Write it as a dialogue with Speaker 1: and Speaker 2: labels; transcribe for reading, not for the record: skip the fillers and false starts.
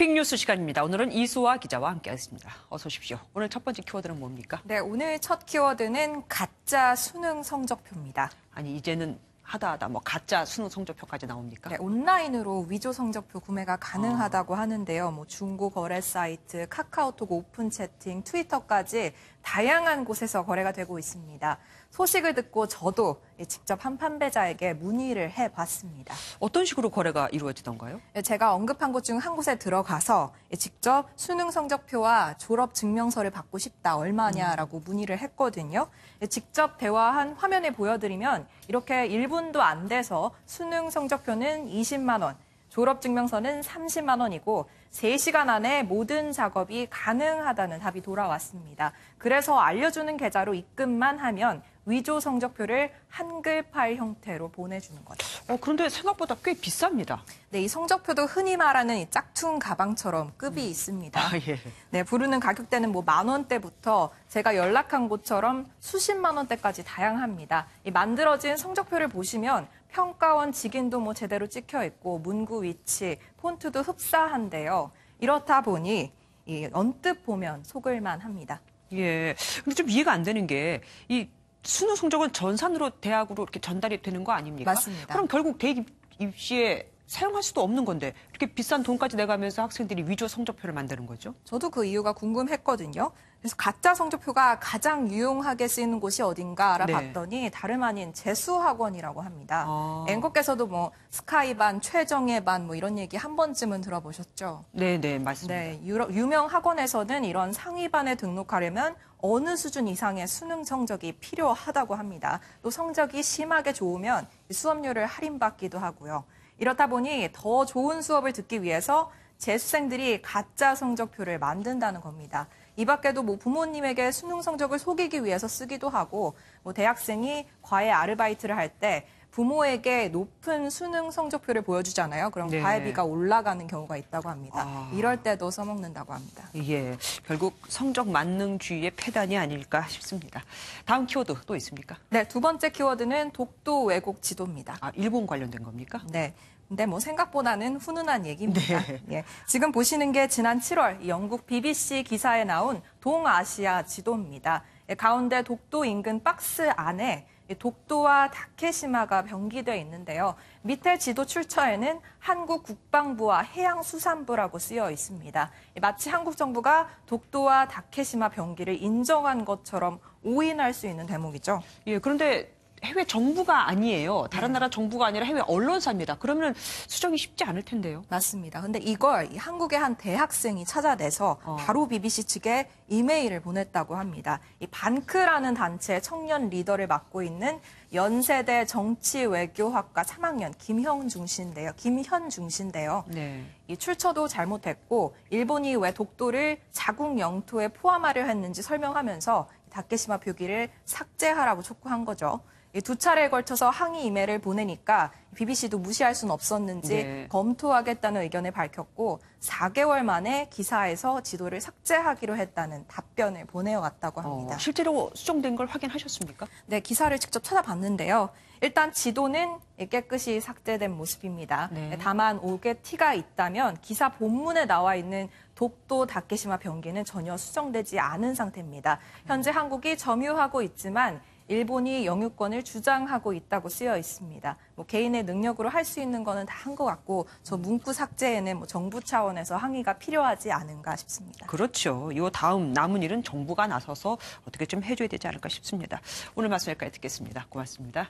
Speaker 1: 빅뉴스 시간입니다. 오늘은 이수아 기자와 함께하겠습니다. 어서 오십시오. 오늘 첫 번째 키워드는 뭡니까?
Speaker 2: 네, 오늘 첫 키워드는 가짜 수능 성적표입니다.
Speaker 1: 아니 이제는 하다 가짜 수능 성적표까지 나옵니까?
Speaker 2: 네, 온라인으로 위조 성적표 구매가 가능하다고 하는데요. 중고 거래 사이트, 카카오톡 오픈 채팅, 트위터까지 다양한 곳에서 거래가 되고 있습니다. 소식을 듣고 저도 직접 한 판매자에게 문의를 해봤습니다.
Speaker 1: 어떤 식으로 거래가 이루어지던가요?
Speaker 2: 제가 언급한 곳 중 한 곳에 들어가서 직접 수능 성적표와 졸업 증명서를 받고 싶다, 얼마냐라고 문의를 했거든요. 직접 대화한 화면에 보여드리면 이렇게 1분도 안 돼서 수능 성적표는 20만 원, 졸업증명서는 30만 원이고 3시간 안에 모든 작업이 가능하다는 답이 돌아왔습니다. 그래서 알려주는 계좌로 입금만 하면 위조 성적표를 한글 파일 형태로 보내주는 거죠.
Speaker 1: 그런데 생각보다 꽤 비쌉니다.
Speaker 2: 네, 이 성적표도 흔히 말하는 이 짝퉁 가방처럼 급이 있습니다.
Speaker 1: 예.
Speaker 2: 네, 부르는 가격대는 10,000원대부터 제가 연락한 곳처럼 수십만 원대까지 다양합니다. 이 만들어진 성적표를 보시면 평가원 직인도 제대로 찍혀 있고 문구 위치, 폰트도 흡사한데요. 이렇다 보니 언뜻 보면 속을만 합니다.
Speaker 1: 예. 근데 좀 이해가 안 되는 게 이 수능 성적은 전산으로 대학으로 이렇게 전달이 되는 거 아닙니까?
Speaker 2: 맞습니다.
Speaker 1: 그럼 결국 대학 입시에 사용할 수도 없는 건데 이렇게 비싼 돈까지 내가면서 학생들이 위조 성적표를 만드는 거죠?
Speaker 2: 저도 그 이유가 궁금했거든요. 그래서 가짜 성적표가 가장 유용하게 쓰이는 곳이 어딘가 알아봤더니 다름 아닌 재수학원이라고 합니다. 앵커께서도 스카이반, 최정예 반 이런 얘기 한 번쯤은 들어보셨죠?
Speaker 1: 네, 맞습니다.
Speaker 2: 네, 유명 학원에서는 이런 상위반에 등록하려면 어느 수준 이상의 수능 성적이 필요하다고 합니다. 또 성적이 심하게 좋으면 수업료를 할인받기도 하고요. 이렇다 보니 더 좋은 수업을 듣기 위해서 재수생들이 가짜 성적표를 만든다는 겁니다. 이 밖에도 부모님에게 수능 성적을 속이기 위해서 쓰기도 하고 대학생이 과외 아르바이트를 할 때 부모에게 높은 수능 성적표를 보여주잖아요. 그럼
Speaker 1: 네.
Speaker 2: 과외비가 올라가는 경우가 있다고 합니다. 이럴 때도 써먹는다고 합니다.
Speaker 1: 예, 결국 성적 만능주의의 폐단이 아닐까 싶습니다. 다음 키워드 또 있습니까?
Speaker 2: 네, 두 번째 키워드는 독도 왜곡 지도입니다.
Speaker 1: 일본 관련된 겁니까?
Speaker 2: 네. 근데 생각보다는 훈훈한 얘기입니다.
Speaker 1: 네.
Speaker 2: 예. 지금 보시는 게 지난 7월 영국 BBC 기사에 나온 동아시아 지도입니다. 가운데 독도 인근 박스 안에 독도와 다케시마가 병기되어 있는데요. 밑에 지도 출처에는 한국 국방부와 해양수산부라고 쓰여 있습니다. 마치 한국 정부가 독도와 다케시마 병기를 인정한 것처럼 오인할 수 있는 대목이죠.
Speaker 1: 예, 그런데 해외 정부가 아니에요. 다른 나라 정부가 아니라 해외 언론사입니다. 그러면 수정이 쉽지 않을 텐데요.
Speaker 2: 맞습니다. 근데 이걸 한국의 한 대학생이 찾아내서 바로 BBC 측에 이메일을 보냈다고 합니다. 이 반크라는 단체의 청년 리더를 맡고 있는 연세대 정치외교학과 3학년 김현중 씨인데요.
Speaker 1: 네.
Speaker 2: 이 출처도 잘못했고 일본이 왜 독도를 자국 영토에 포함하려 했는지 설명하면서 다케시마 표기를 삭제하라고 촉구한 거죠. 두 차례에 걸쳐서 항의 이메일을 보내니까 BBC도 무시할 수는 없었는지 검토하겠다는 의견을 밝혔고 4개월 만에 기사에서 지도를 삭제하기로 했다는 답변을 보내왔다고 합니다.
Speaker 1: 실제로 수정된 걸 확인하셨습니까?
Speaker 2: 네, 기사를 직접 찾아봤는데요. 일단 지도는 깨끗이 삭제된 모습입니다.
Speaker 1: 네.
Speaker 2: 다만 옥에 티가 있다면 기사 본문에 나와 있는 독도 다케시마 병기는 전혀 수정되지 않은 상태입니다. 현재 한국이 점유하고 있지만 일본이 영유권을 주장하고 있다고 쓰여 있습니다. 개인의 능력으로 할 수 있는 거는 다 한 것 같고 저 문구 삭제에는 정부 차원에서 항의가 필요하지 않은가 싶습니다.
Speaker 1: 그렇죠. 이 다음 남은 일은 정부가 나서서 어떻게 좀 해줘야 되지 않을까 싶습니다. 오늘 말씀 여기까지 듣겠습니다. 고맙습니다.